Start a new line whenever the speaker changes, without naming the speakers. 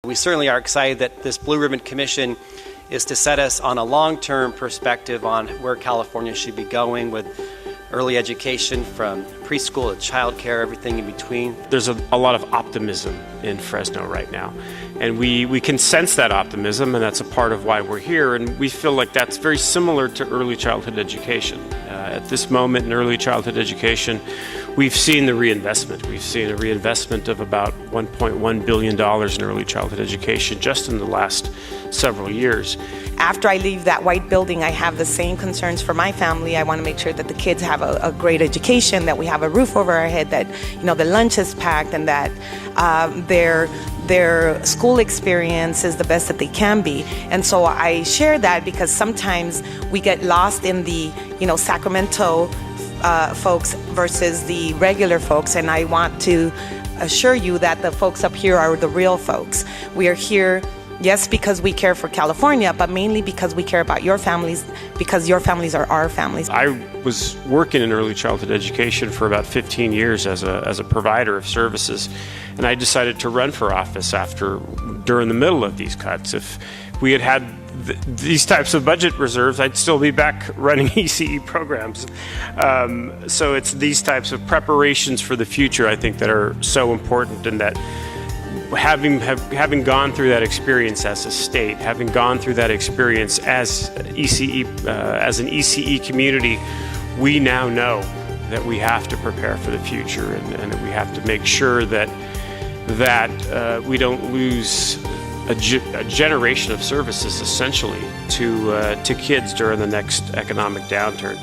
We certainly are excited that this Blue Ribbon Commission is to set us on a long-term perspective on where California should be going with early education from preschool to childcare, everything in between.
There's a lot of optimism in Fresno right now, and we can sense that optimism, and that's a part of why we're here, and we feel like that's very similar to early childhood education. At this moment in early childhood education, we've seen the reinvestment. We've seen a reinvestment of about $1.1 billion in early childhood education just in the last several years.
After I leave that white building, I have the same concerns for my family. I want to make sure that the kids have a great education, that we have a roof over our head, that the lunch is packed, and that their school experience is the best that they can be. And so I share that because sometimes we get lost in the Sacramento folks versus the regular folks, and I want to assure you that the folks up here are the real folks. We are here, yes, because we care for California, but mainly because we care about your families, because your families are our families.
I was working in early childhood education for about 15 years as a provider of services, and I decided to run for office during the middle of these cuts. If we had these types of budget reserves, I'd still be back running ECE programs. So it's these types of preparations for the future, I think, that are so important, and that having gone through that experience as a state, having gone through that experience as ECE, as an ECE community, we now know that we have to prepare for the future, and that we have to make sure that we don't lose a generation of services, essentially, to kids during the next economic downturn.